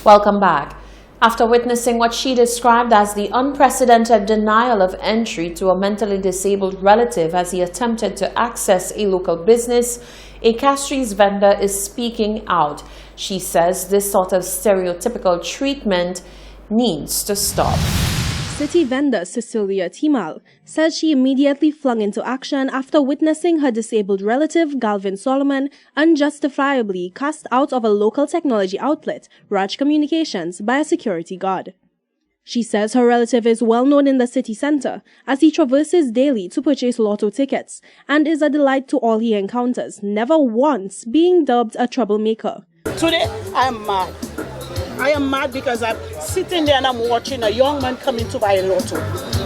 Welcome back. After witnessing what she described as the unprecedented denial of entry to a mentally disabled relative as he attempted to access a local business, a Castries vendor is speaking out. She says this sort of stereotypical treatment needs to stop. City vendor Cecilia Timal says she immediately flung into action after witnessing her disabled relative, Galvin Solomon, unjustifiably cast out of a local technology outlet, Raj Communications, by a security guard. She says her relative is well known in the city center as he traverses daily to purchase lotto tickets and is a delight to all he encounters, never once being dubbed a troublemaker. Today, I'm mad. I am mad because I'm sitting there and I'm watching a young man coming to buy a lotto.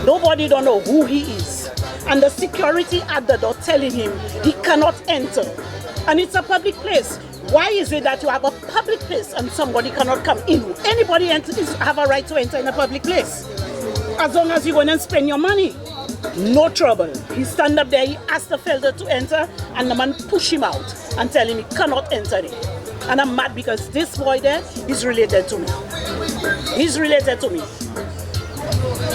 Nobody don't know who he is. And the security at the door telling him he cannot enter. And it's a public place. Why is it that you have a public place and somebody cannot come in? Anybody have a right to enter in a public place. As long as you go and spend your money. No trouble. He stand up there, he asked the felder to enter, and the man push him out and tell him he cannot enter it. And I'm mad because this boy there is related to me. He's related to me.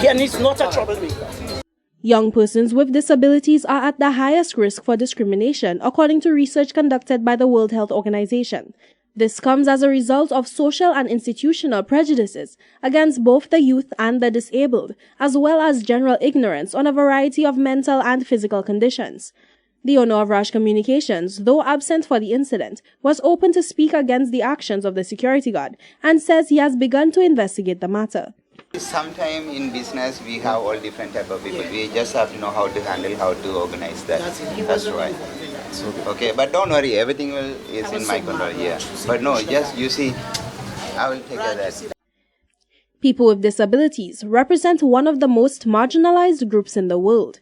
And he's not a troublemaker. Young persons with disabilities are at the highest risk for discrimination, according to research conducted by the World Health Organization. This comes as a result of social and institutional prejudices against both the youth and the disabled, as well as general ignorance on a variety of mental and physical conditions. The owner of Raj Communications, though absent for the incident, was open to speak against the actions of the security guard and says he has begun to investigate the matter. Sometimes in business we have all different type of people. We just have to know how to handle, how to organize that. That's right. Okay, but don't worry, everything is in my control. Yeah, but no, just you see, I will take care of that. People with disabilities represent one of the most marginalized groups in the world.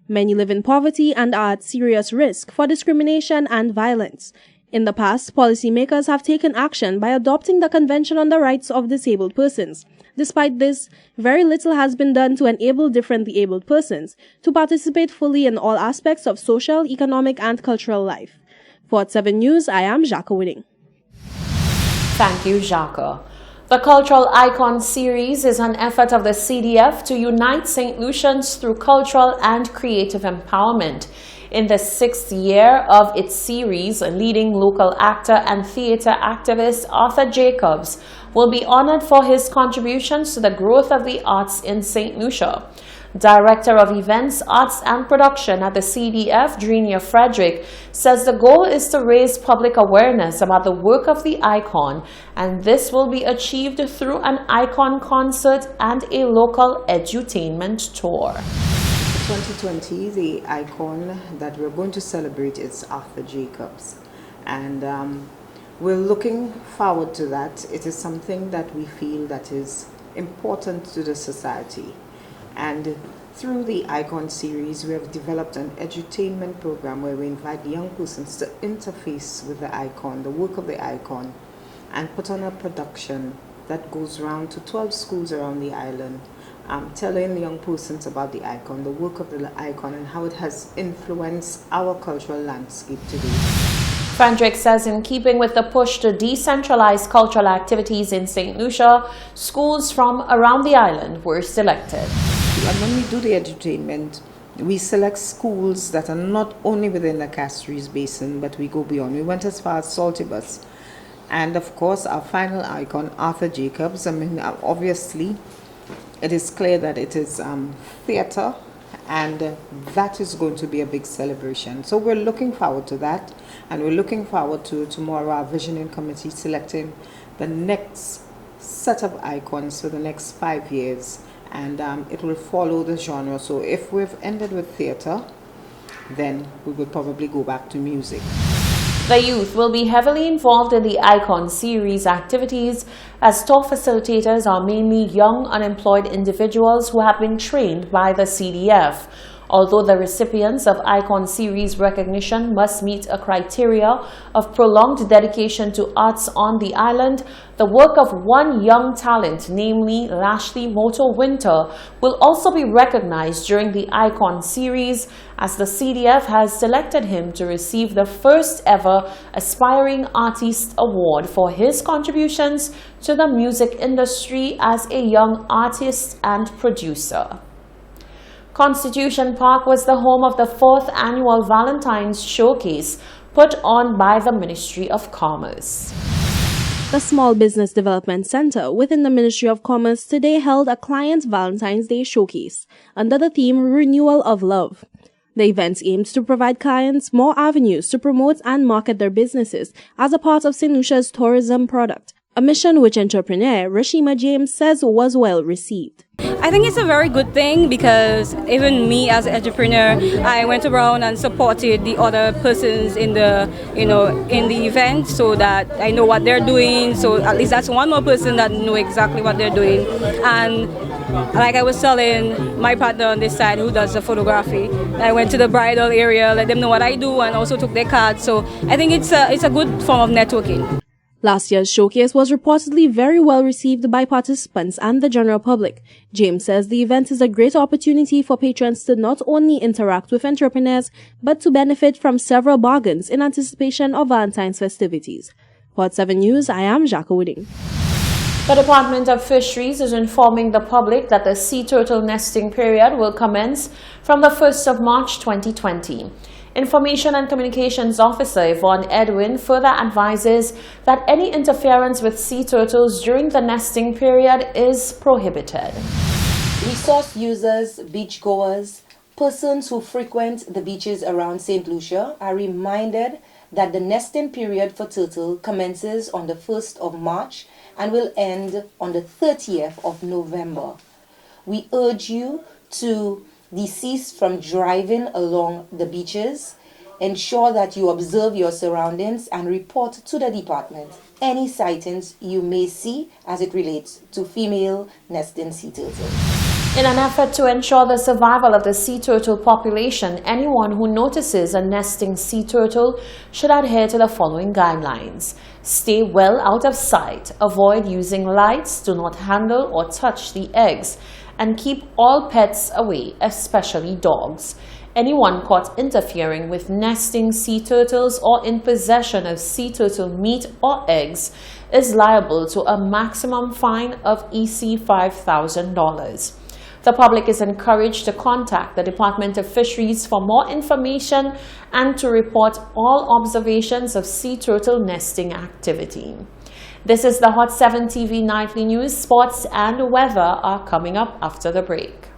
Many live in poverty and are at serious risk for discrimination and violence. In the past, policymakers have taken action by adopting the Convention on the Rights of Disabled Persons. Despite this, very little has been done to enable differently abled persons to participate fully in all aspects of social, economic, and cultural life. For 7 News, I am Jacques Winning. Thank you, Jacques. The Cultural Icon series is an effort of the CDF to unite St. Lucians through cultural and creative empowerment. In the 6th year of its series, leading local actor and theater activist Arthur Jacobs will be honored for his contributions to the growth of the arts in St. Lucia. Director of Events, Arts and Production at the CDF, Drenia Frederick, says the goal is to raise public awareness about the work of the icon, and this will be achieved through an icon concert and a local edutainment tour. 2020, the icon that we're going to celebrate is Arthur Jacobs, and we're looking forward to that. It is something that we feel that is important to the society. And through the Icon series, we have developed an edutainment program where we invite young persons to interface with the icon, the work of the icon, and put on a production that goes around to 12 schools around the island, telling young persons about the icon, the work of the icon, and how it has influenced our cultural landscape today. Frederick says in keeping with the push to decentralize cultural activities in St. Lucia, schools from around the island were selected. And when we do the edutainment, we select schools that are not only within the Castries Basin, but we go beyond. We went as far as Saltibus. And of course, our final icon, Arthur Jacobs. I mean, obviously, it is clear that it is theater, and that is going to be a big celebration. So we're looking forward to that, and we're looking forward to tomorrow our visioning committee selecting the next set of icons for the next 5 years. And it will follow the genre. So if we've ended with theater, then we will probably go back to music. The youth will be heavily involved in the Icon series activities, as tour facilitators are mainly young unemployed individuals who have been trained by the CDF. Although the recipients of Icon Series recognition must meet a criteria of prolonged dedication to arts on the island, the work of one young talent, namely Lashley Moto Winter, will also be recognized during the Icon Series, as the CDF has selected him to receive the first ever Aspiring Artist Award for his contributions to the music industry as a young artist and producer. Constitution Park was the home of the 4th annual Valentine's Showcase put on by the Ministry of Commerce. The Small Business Development Center within the Ministry of Commerce today held a Client Valentine's Day Showcase under the theme Renewal of Love. The event aims to provide clients more avenues to promote and market their businesses as a part of St. Lucia's tourism product, a mission which entrepreneur Rashima James says was well received. I think it's a very good thing because even me as an entrepreneur, I went around and supported the other persons in the event so that I know what they're doing. So at least that's one more person that know exactly what they're doing. And like I was telling my partner on this side who does the photography, I went to the bridal area, let them know what I do, and also took their cards. So I think it's a good form of networking. Last year's showcase was reportedly very well received by participants and the general public. James says the event is a great opportunity for patrons to not only interact with entrepreneurs, but to benefit from several bargains in anticipation of Valentine's festivities. Port 7 News, I am Jacques Wooding. The Department of Fisheries is informing the public that the sea turtle nesting period will commence from the 1st of March 2020. Information and Communications Officer Yvonne Edwin further advises that any interference with sea turtles during the nesting period is prohibited. Resource users, beachgoers, persons who frequent the beaches around St. Lucia are reminded that the nesting period for turtle commences on the 1st of March and will end on the 30th of November. We urge you to desist from driving along the beaches. Ensure that you observe your surroundings and report to the department any sightings you may see as it relates to female nesting sea turtles. In an effort to ensure the survival of the sea turtle population, anyone who notices a nesting sea turtle should adhere to the following guidelines. Stay well out of sight, avoid using lights, do not handle or touch the eggs, and keep all pets away, especially dogs. Anyone caught interfering with nesting sea turtles or in possession of sea turtle meat or eggs is liable to a maximum fine of EC $5,000. The public is encouraged to contact the Department of Fisheries for more information and to report all observations of sea turtle nesting activity. This is the Hot 7 TV Nightly News. Sports and weather are coming up after the break.